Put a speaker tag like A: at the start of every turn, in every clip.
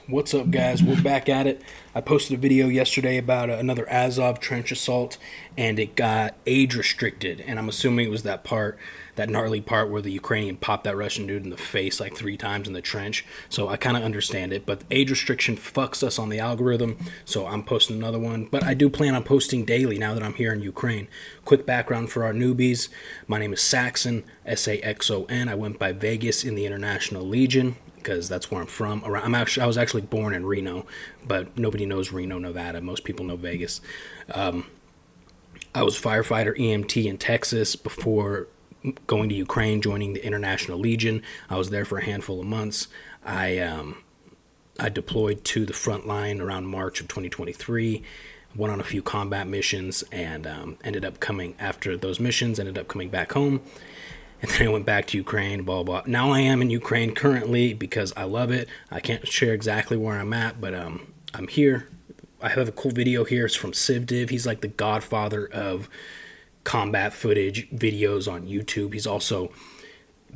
A: What's up, guys? We're back at it. I posted a video yesterday about another Azov trench assault, and it got age restricted. And I'm assuming it was that part, that gnarly part where the Ukrainian popped that Russian dude in the face like 3 times in the trench. So I kind of understand it, but age restriction fucks us on the algorithm, so I'm posting another one. But I do plan on posting daily now that I'm here in Ukraine. Quick background for our newbies. My name is Saxon, Saxon. I went by Vegas in the International Legion, because that's where I'm from. I was actually born in Reno, but nobody knows Reno, Nevada. Most people know Vegas. I was firefighter EMT in Texas before going to Ukraine, joining the International Legion. I was there for a handful of months. I deployed to the front line around March of 2023. Went on a few combat missions and ended up coming back home. And then I went back to Ukraine, blah, blah. Now I am in Ukraine currently because I love it. I can't share exactly where I'm at, but I'm here. I have a cool video here. It's from CivDiv. He's like the godfather of combat footage videos on YouTube. He's also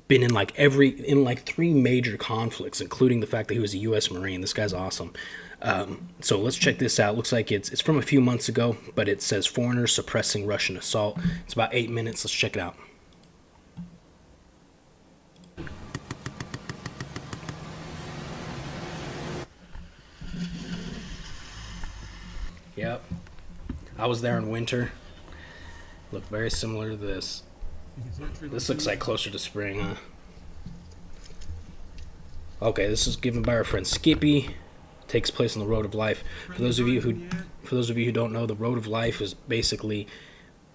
A: been in like 3 major conflicts, including the fact that he was a U.S. Marine. This guy's awesome. So let's check this out. Looks like it's from a few months ago, but it says foreigners suppressing Russian assault. It's about 8 minutes. Let's check it out. Yep. I was there in winter. Looked very similar to this. This looks like closer to spring, huh? Okay, this is given by our friend Skippy. Takes place on the Road of Life. For those of you who don't know, the Road of Life is basically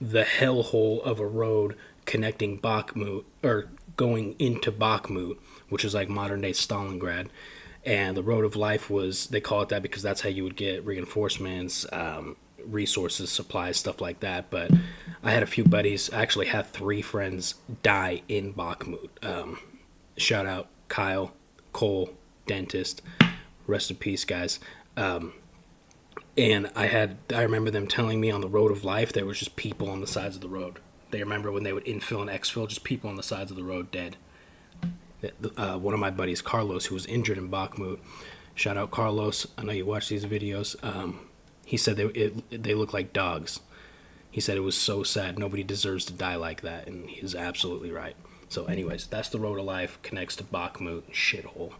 A: the hellhole of a road connecting Bakhmut, or going into Bakhmut, which is like modern day Stalingrad. And the Road of Life they call it that because that's how you would get reinforcements, resources, supplies, stuff like that. But I had a few buddies, I actually had 3 friends die in Bakhmut. Shout out Kyle, Cole, dentist, rest in peace, guys. And I remember them telling me on the Road of Life there was just people on the sides of the road. They remember when they would infill and exfil, just people on the sides of the road dead. One of my buddies, Carlos, who was injured in Bakhmut, shout out Carlos, I know you watch these videos, he said they look like dogs. He said it was so sad, nobody deserves to die like that, and he's absolutely right. So anyways, that's the Road of Life, connects to Bakhmut, shithole.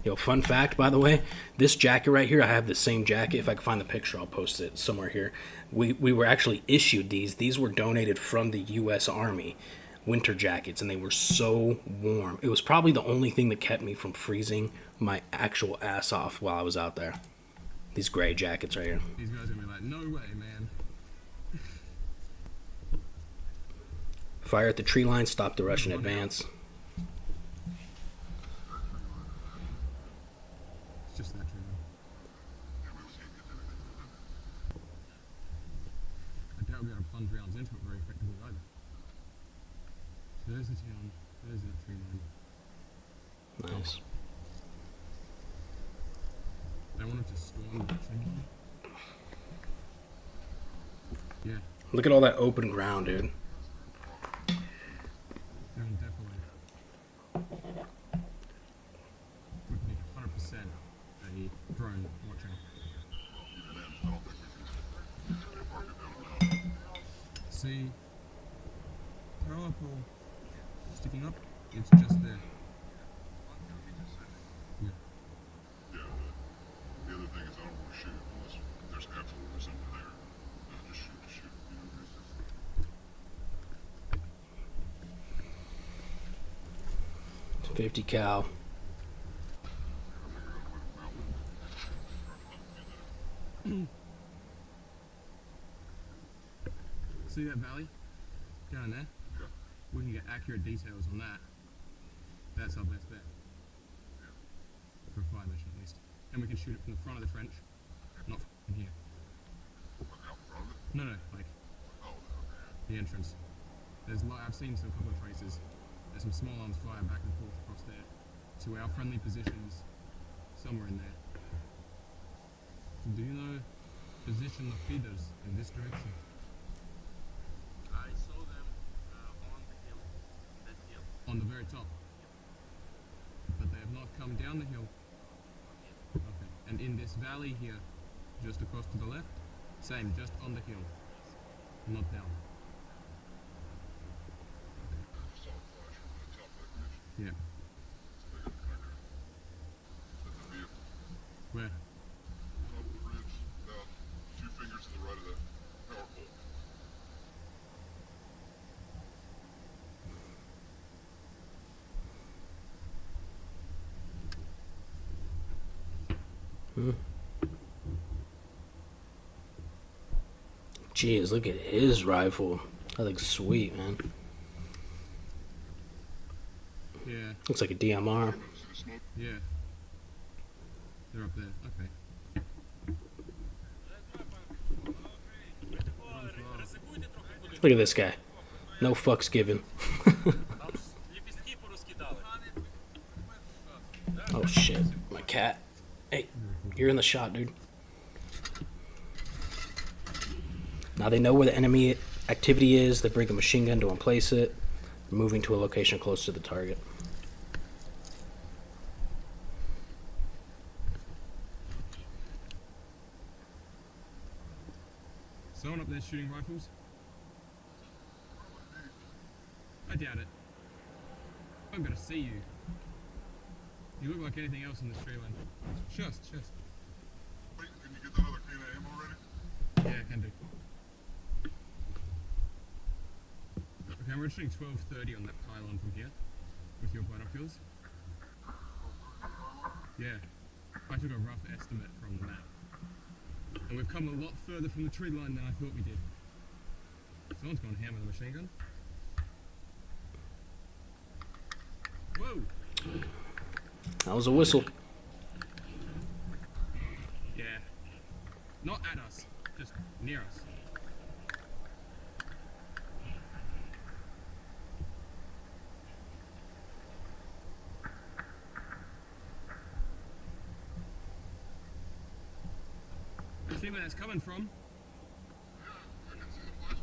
A: Yo, fun fact, by the way, this jacket right here, I have the same jacket. If I can find the picture, I'll post it somewhere here. We were actually issued these. These were donated from the U.S. Army, winter jackets, and they were so warm. It was probably the only thing that kept me from freezing my actual ass off while I was out there. These gray jackets right here.
B: These guys are gonna be like, no way, man.
A: Fire at the tree line, stop the Russian advance.
B: Just that true. I doubt we're going to plunge rounds into it very effectively either. So there's the town, there's that tree line.
A: Nice.
B: They wanted to storm that thing. Yeah.
A: Look at all that open ground, dude.
B: They're in definitely. Would be 100% a drone watching. See, power pole sticking up, it's just there. Yeah.
C: Yeah. The other thing is I don't want to shoot unless there's absolutely something there. Just shoot to shoot.
A: It's 50 cal.
B: See that valley down there?
C: Yeah.
B: We can get accurate details on that. That's our best bet. For a fire mission at least. And we can shoot it from the front of the trench, not from here.
C: Out in front of it?
B: No, like
C: Oh, okay.
B: the entrance. I've seen some couple of traces. There's some small arms fire back and forth across there to our friendly positions somewhere in there. So do you know position the feeders in this direction?
D: I saw them on the hill, that hill.
B: on the very top. But they have not come down the hill. Okay. And in this valley here, just across to the left, same, just on the hill, not down.
C: Saw a flash from the top of that ridge.
B: Yeah.
C: So they got the cracker. That's a vehicle.
B: Where?
C: Top of the ridge, about 2 fingers to the right of that power pole.
A: Jeez, look at his rifle. That looks sweet, man.
B: Yeah.
A: Looks like a DMR.
C: See the smoke?
B: Yeah. They're up there. Okay.
A: Look at this guy. No fucks given. Oh shit, my cat. Hey, you're in the shot, dude. Now they know where the enemy activity is. They bring a machine gun to emplace it, moving to a location close to the target.
B: Someone up there shooting rifles? I doubt it. I'm gonna see you. You look like anything else in this tree line. Just.
C: Wait, can you get that other can of ammo ready?
B: Yeah, can do. Okay, I'm shooting 1230 on that pylon from here with your binoculars. Yeah, I took a rough estimate from the map. And we've come a lot further from the tree line than I thought we did. Someone's gone ham with a machine gun. Whoa!
A: That was a whistle.
B: Yeah. Not at us, just near us. I see where that's coming from.
C: I can see the flash.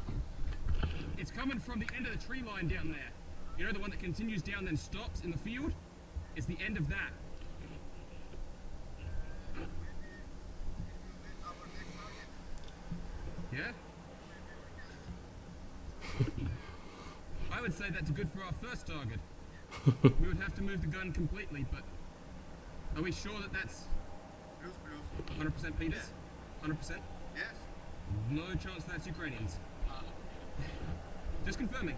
B: It's coming from the end of the tree line down there. You know, the one that continues down then stops in the field? It's the end of that. Yeah? I would say that's good for our first target. We would have to move the gun completely, but are we sure that that's 100% Peters? 100%?
D: Yes.
B: No chance that's Ukrainians. Just confirming.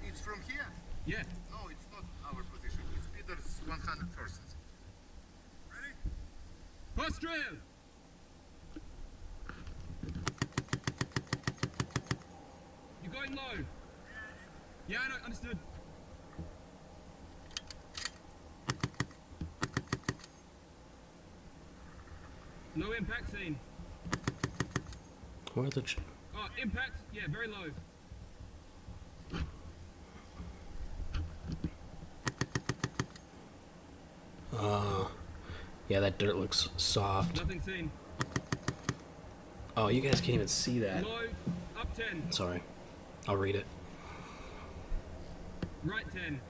D: It's from here.
B: Yeah.
D: No, it's not our position. It's Peter's 100%. Ready?
B: Postrail! You're going low. Yeah, I know, understood. No impact seen.
A: Where the?
B: Oh, impact? Yeah, very low.
A: Yeah, that dirt looks soft.
B: Nothing seen.
A: Oh, you guys can't even see that.
B: Low, up 10.
A: Sorry, I'll read it.
B: Right 10.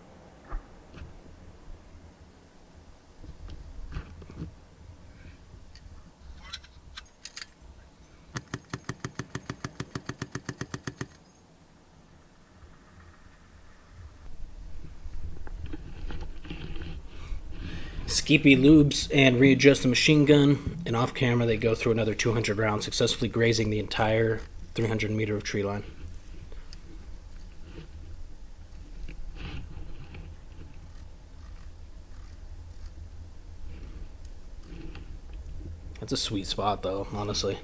A: Skippy lubes and readjust the machine gun, and off camera they go through another 200 rounds, successfully grazing the entire 300 meter of tree line. That's a sweet spot though, honestly.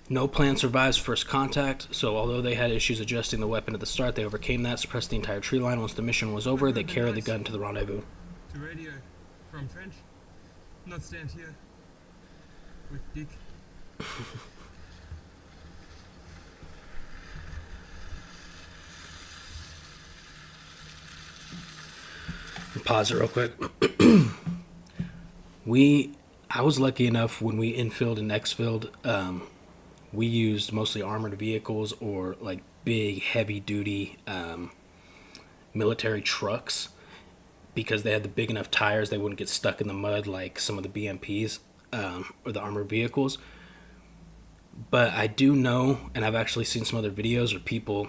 A: No plan survives first contact, so although they had issues adjusting the weapon at the start, they overcame that, suppressed the entire tree line. Once the mission was over, they carried the gun to the rendezvous.
B: To radio from trench. Not stand here with Dick.
A: pause it real quick. I was lucky enough when we infilled and exfilled, we used mostly armored vehicles or like big heavy duty military trucks because they had the big enough tires they wouldn't get stuck in the mud like some of the BMPs or the armored vehicles. But I do know, and I've actually seen some other videos where people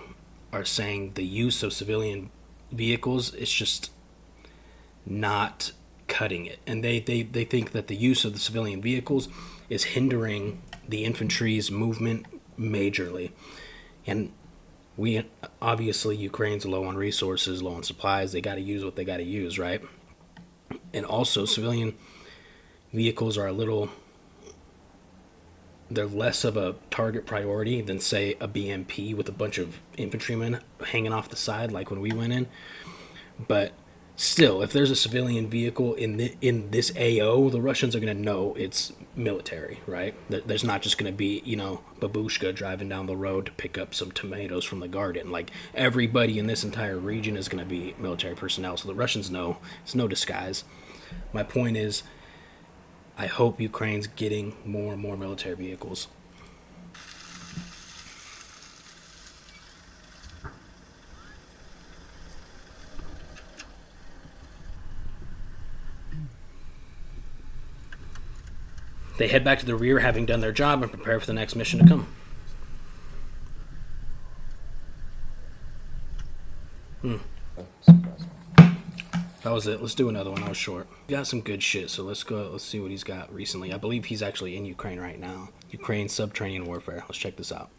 A: are saying the use of civilian vehicles is just not cutting it. And they think that the use of the civilian vehicles is hindering the infantry's movement majorly. And we obviously, Ukraine's low on resources, low on supplies. They got to use what they got to use, right? And also, civilian vehicles are they're less of a target priority than, say, a BMP with a bunch of infantrymen hanging off the side, like when we went in. But still, if there's a civilian vehicle in this AO, the Russians are going to know it's military, right? There's not just going to be, babushka driving down the road to pick up some tomatoes from the garden. Like, everybody in this entire region is going to be military personnel, so the Russians know. It's no disguise. My point is, I hope Ukraine's getting more and more military vehicles. They head back to the rear having done their job and prepare for the next mission to come. That was it. Let's do another one. I was short. He got some good shit, so let's go. Let's see what he's got recently. I believe he's actually in Ukraine right now. Ukraine Subterranean warfare. Let's check this out.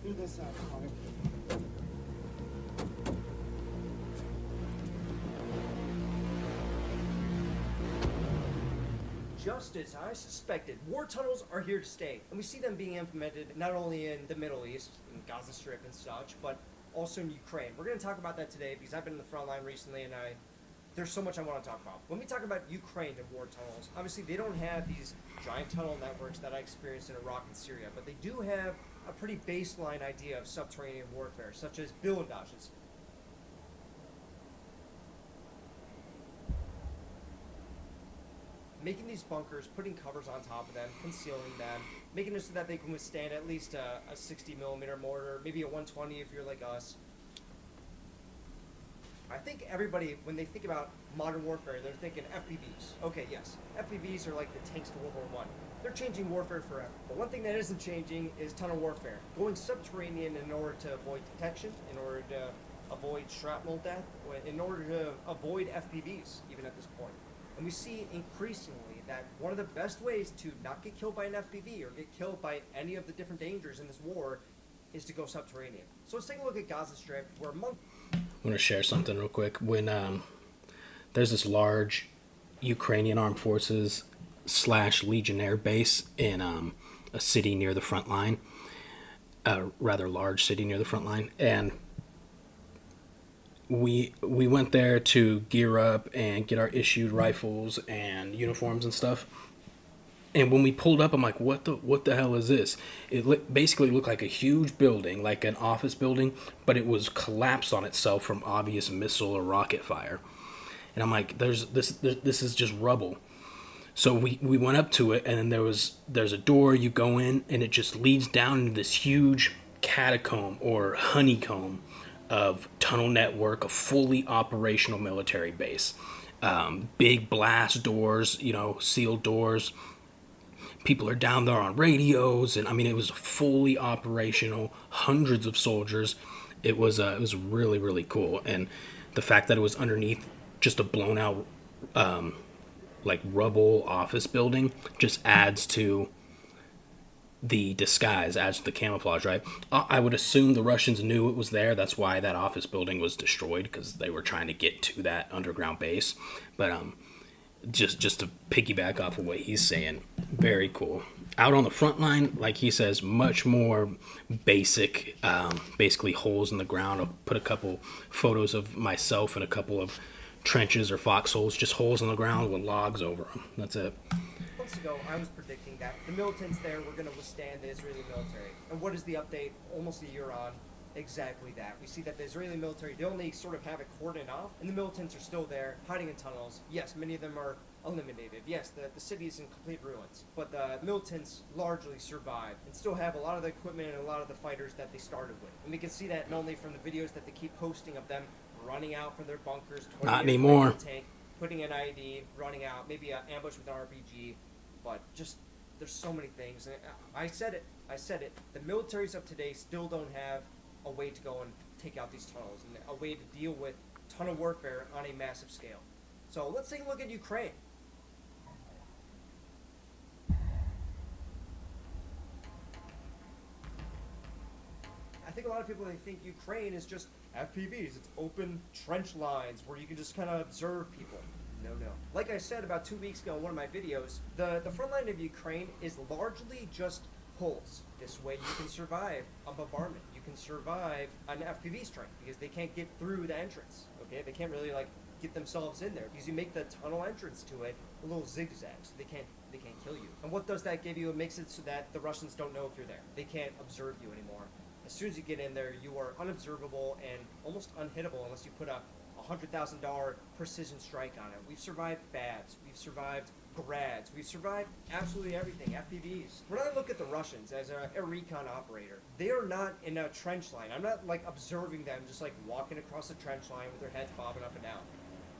E: Do this out, Connor.
F: Just as I suspected, war tunnels are here to stay, and we see them being implemented not only in the Middle East, in Gaza Strip and such, but also in Ukraine. We're going to talk about that today because I've been in the front line recently, and there's so much I want to talk about. When we talk about Ukraine and war tunnels, obviously they don't have these giant tunnel networks that I experienced in Iraq and Syria, but they do have a pretty baseline idea of subterranean warfare, such as blindages. Making these bunkers, putting covers on top of them, concealing them, making it so that they can withstand at least a 60 millimeter mortar, maybe a 120 if you're like us. I think everybody, when they think about modern warfare, they're thinking FPVs. Okay, yes, FPVs are like the tanks to World War I. They're changing warfare forever. But one thing that isn't changing is tunnel warfare. Going subterranean in order to avoid detection, in order to avoid shrapnel death, in order to avoid FPVs, even at this point. And we see increasingly that one of the best ways to not get killed by an FPV or get killed by any of the different dangers in this war is to go subterranean. So let's take a look at Gaza Strip, where
A: I want to share something real quick. When there's this large Ukrainian armed forces / Legionnaire base in a city near the front line, a rather large city near the front line, and we went there to gear up and get our issued rifles and uniforms and stuff. And when we pulled up, I'm like, what the hell is this? It basically looked like a huge building, like an office building, but it was collapsed on itself from obvious missile or rocket fire. And I'm like, this is just rubble. So we went up to it, and then there's a door, you go in, and it just leads down into this huge catacomb or honeycomb of tunnel network, a fully operational military base. Big blast doors, sealed doors. People are down there on radios, and I mean, it was fully operational, hundreds of soldiers. It was really, really cool. And the fact that it was underneath just a blown out, like rubble office building just adds to the disguise, adds to the camouflage, right? I would assume the Russians knew it was there. That's why that office building was destroyed, because they were trying to get to that underground base. But just to piggyback off of what he's saying, very cool. Out on the front line, like he says, much more basic, basically holes in the ground. I'll put a couple photos of myself and a couple of trenches or foxholes, just holes in the ground with logs over them. That's it.
F: months ago, I was predicting that the militants there were going to withstand the Israeli military. And what is the update almost a year on? Exactly that. We see that the Israeli military, they only sort of have it cordoned off, and the militants are still there, hiding in tunnels. Yes, many of them are eliminated. Yes, the city is in complete ruins. But the militants largely survive and still have a lot of the equipment and a lot of the fighters that they started with. And we can see that not only from the videos that they keep posting of them running out from their bunkers, 20
A: Not
F: years
A: anymore.
F: away from the tank, putting an ID, running out, maybe an ambush with an RPG, but just there's so many things. And I said it. The militaries of today still don't have a way to go and take out these tunnels and a way to deal with tunnel warfare on a massive scale. So let's take a look at Ukraine. I think a lot of people, they think Ukraine is just FPVs. It's open trench lines where you can just kind of observe people. No. Like I said about 2 weeks ago in one of my videos, the front line of Ukraine is largely just holes. This way you can survive a bombardment. You can survive an FPV strike because they can't get through the entrance. Okay, they can't really like get themselves in there because you make the tunnel entrance to it a little zigzag, so they can't kill you. And what does that give you? It makes it so that the Russians don't know if you're there. They can't observe you anymore. As soon as you get in there, you are unobservable and almost unhittable unless you put a $100,000 precision strike on it. We've survived BADs, we've survived grads, we've survived absolutely everything, FPVs. When I look at the Russians as a recon operator, they are not in a trench line. I'm not like observing them just like walking across the trench line with their heads bobbing up and down.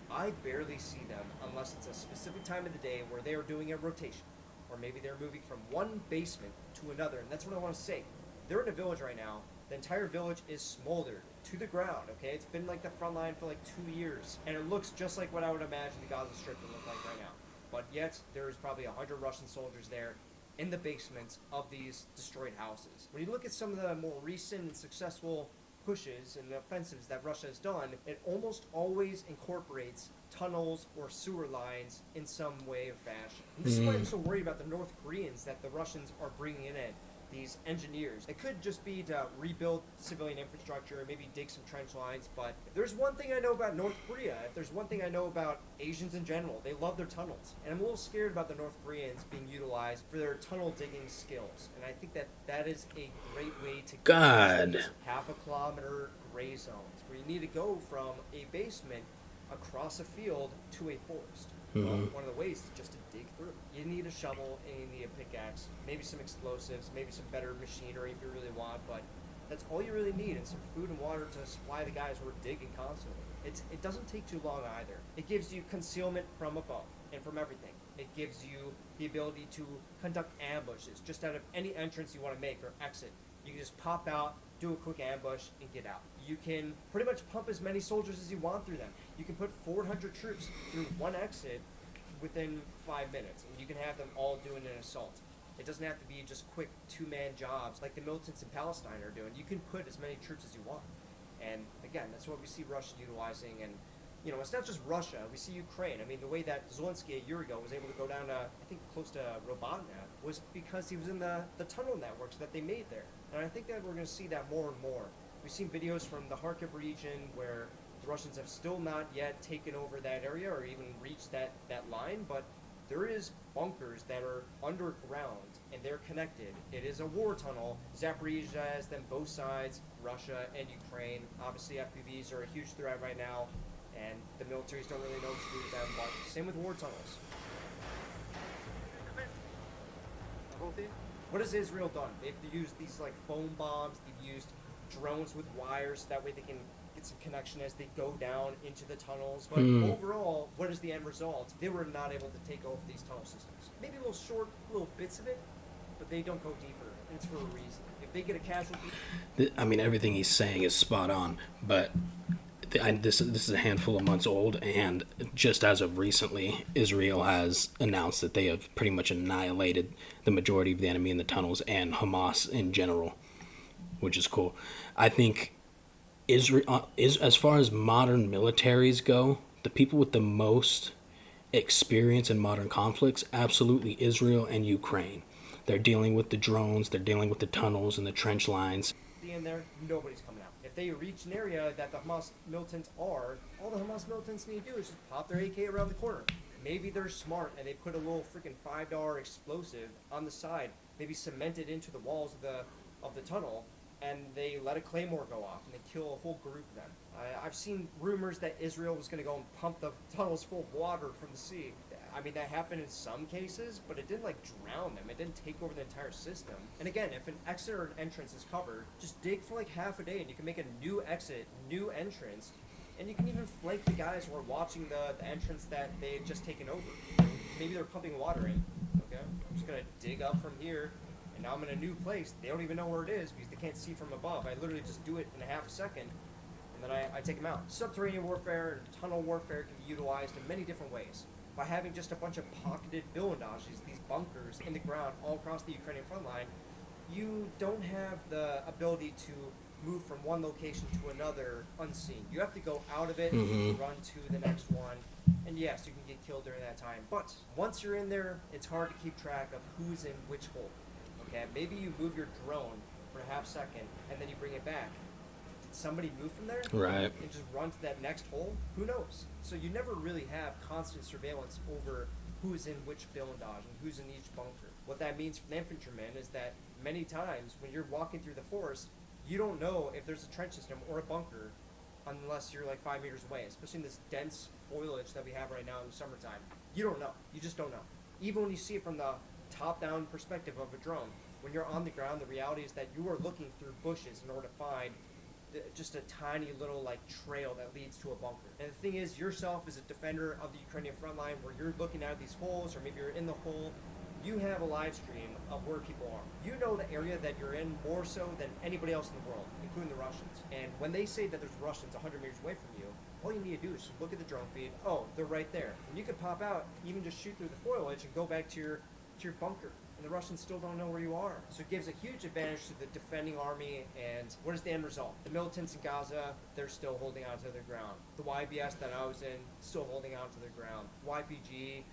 F: I barely see them unless it's a specific time of the day where they are doing a rotation, or maybe they're moving from one basement to another, and that's what I want to say. They're in a village right now. The entire village is smoldered to the ground, okay? It's been like the front line for like 2 years, and it looks just like what I would imagine the Gaza Strip would look like right now. But yet, there's probably 100 Russian soldiers there in the basements of these destroyed houses. When you look at some of the more recent and successful pushes and offensives that Russia has done, it almost always incorporates tunnels or sewer lines in some way or fashion. And this is why I'm so worried about the North Koreans that the Russians are bringing in these engineers. It could just be to rebuild civilian infrastructure, maybe dig some trench lines, but if there's one thing I know about North Korea, if there's one thing I know about Asians in general, they love their tunnels. And I'm a little scared about the North Koreans being utilized for their tunnel digging skills. And I think that that is a great way to get these half a kilometer gray zones, where you need to go from a basement across a field to a forest. Well, one of the ways is just to dig through. You need a shovel and you need a pickaxe, maybe some explosives, maybe some better machinery if you really want, but that's all you really need, and some food and water to supply the guys who are digging constantly. It doesn't take too long either. It gives you concealment from above and from everything. It gives you the ability to conduct ambushes just out of any entrance you want to make or exit. You can just pop out, do a quick ambush, and get out. You can pretty much pump as many soldiers as you want through them. You can put 400 troops through one exit within 5 minutes, and you can have them all doing an assault. It doesn't have to be just quick two-man jobs like the militants in Palestine are doing. You can put as many troops as you want. And again, that's what we see Russia utilizing. And you know, it's not just Russia. We see Ukraine. I mean, the way that Zelensky a year ago was able to go down to, I think, close to Robatna was because he was in the tunnel networks that they made there. And I think that we're going to see that more and more. We've seen videos from the Kharkiv region where the Russians have still not yet taken over that area or even reached that line, but there is bunkers that are underground and they're connected. It is a war tunnel. Zaporizhzhia has them both sides, Russia and Ukraine. Obviously, FPVs are a huge threat right now, and the militaries don't really know what to do with them, but same with war tunnels. What has Israel done? They've used these like foam bombs, they've used drones with wires, that way they can get some connection as they go down into the tunnels. But overall, what is the end result? They were not able to take over these tunnel systems. Maybe little short little bits of it, but they don't go deeper, and it's for a reason. If they get a casualty...
A: I mean, everything he's saying is spot on, but this is a handful of months old, and just as of recently, Israel has announced that they have pretty much annihilated the majority of the enemy in the tunnels and Hamas in general, which is cool. I think Israel is, as far as modern militaries go, the people with the most experience in modern conflicts, absolutely Israel and Ukraine. They're dealing with the drones, they're dealing with the tunnels and the trench lines.
F: In there, nobody's coming out. If they reach an area that the Hamas militants are, all the Hamas militants need to do is just pop their AK around the corner. Maybe they're smart and they put a little freaking $5 explosive on the side, maybe cemented into the walls of the tunnel, and they let a claymore go off, and they kill a whole group of them. I've seen rumors that Israel was going to go and pump the tunnels full of water from the sea. I mean, that happened in some cases, but it didn't like drown them. It didn't take over the entire system. And again, if an exit or an entrance is covered, just dig for like half a day and you can make a new exit, new entrance, and you can even flank the guys who are watching the entrance that they had just taken over. Maybe they're pumping water in. Okay, I'm just gonna dig up from here, and now I'm in a new place. They don't even know where it is because they can't see from above. I literally just do it in a half a second, and then I take them out. Subterranean warfare and tunnel warfare can be utilized in many different ways. By having just a bunch of pocketed villainages, these bunkers in the ground all across the Ukrainian front line, you don't have the ability to move from one location to another unseen. You have to go out of it, run to the next one, and yes, you can get killed during that time. But once you're in there, it's hard to keep track of who's in which hole. Okay, maybe you move your drone for a half second, and then you bring it back. Somebody move from there
A: right,
F: and just run to that next hole? Who knows? So you never really have constant surveillance over who's in which blindage and who's in each bunker. What that means for the infantryman is that many times when you're walking through the forest, you don't know if there's a trench system or a bunker unless you're like 5 meters away, especially in this dense foliage that we have right now in the summertime. You don't know. You just don't know. Even when you see it from the top-down perspective of a drone, when you're on the ground, the reality is that you are looking through bushes in order to find just a tiny little like trail that leads to a bunker. And the thing is, yourself as a defender of the Ukrainian front line, where you're looking at these holes, or maybe you're in the hole, you have a live stream of where people are. You know the area that you're in more so than anybody else in the world, including the Russians. And when they say that there's Russians 100 meters away from you, all you need to do is just look at the drone feed. Oh, they're right there. And you can pop out, even just shoot through the foliage and go back to your bunker. And the Russians still don't know where you are. So it gives a huge advantage to the defending army. And what is the end result? The militants in Gaza, they're still holding on to their ground. The YBS that I was in, still holding on to their ground. YPG,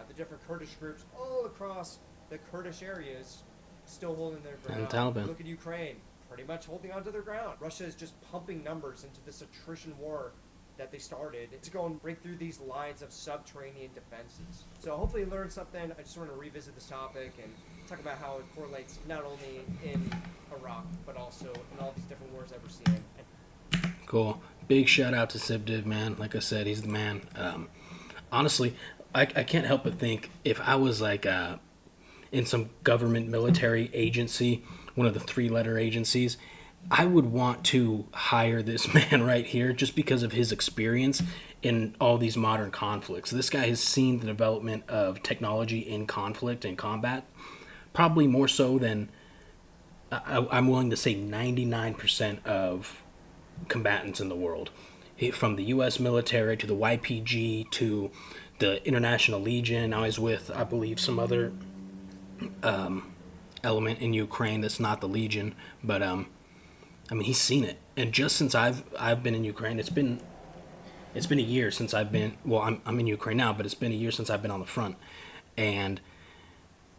F: the different Kurdish groups all across the Kurdish areas, still holding their ground.
A: And Taliban.
F: Look at Ukraine, pretty much holding on to their ground. Russia is just pumping numbers into this attrition war that they started to go and break through these lines of subterranean defenses. So hopefully you learned something. I just want to revisit this topic and talk about how it correlates not only in Iraq, but also in all these different wars that we're seeing.
A: Cool. Big shout out to CivDiv, man. Like I said, he's the man. Honestly, I can't help but think if I was like in some government military agency, one of the 3-letter agencies, I would want to hire this man right here just because of his experience in all these modern conflicts. This guy has seen the development of technology in conflict and combat, probably more so than I'm willing to say 99% of combatants in the world. From the U.S. military to the YPG to the International Legion. Now he's with, I believe, some other element in Ukraine that's not the Legion, but I mean, he's seen it. And just since I've been in Ukraine, it's been a year since I've been. Well, I'm in Ukraine now, but it's been a year since I've been on the front, and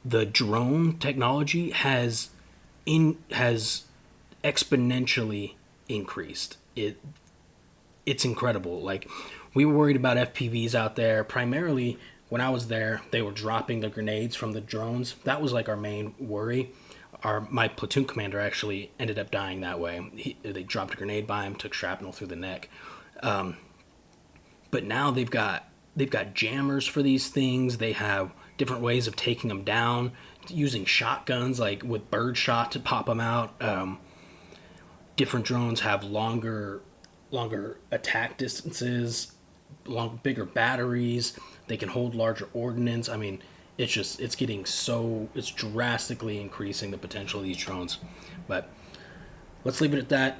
A: the drone technology has exponentially increased. It's incredible. Like, we were worried about FPVs out there. Primarily, when I was there, they were dropping the grenades from the drones. That was like our main worry. My platoon commander actually ended up dying that way. They dropped a grenade by him, took shrapnel through the neck. But now they've got jammers for these things. They have different ways of taking them down, using shotguns like with bird shot to pop them out. Different drones have longer attack distances, bigger batteries. They can hold larger ordnance. I mean, it's drastically increasing the potential of these drones. But let's leave it at that.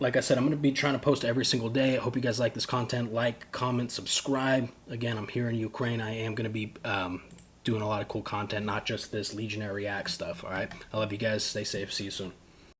A: Like I said, I'm going to be trying to post every single day. I hope you guys like this content. Like, comment, subscribe. Again, I'm here in Ukraine. I am going to be doing a lot of cool content, not just this Legionnaire React stuff. All right. I love you guys. Stay safe. See you soon.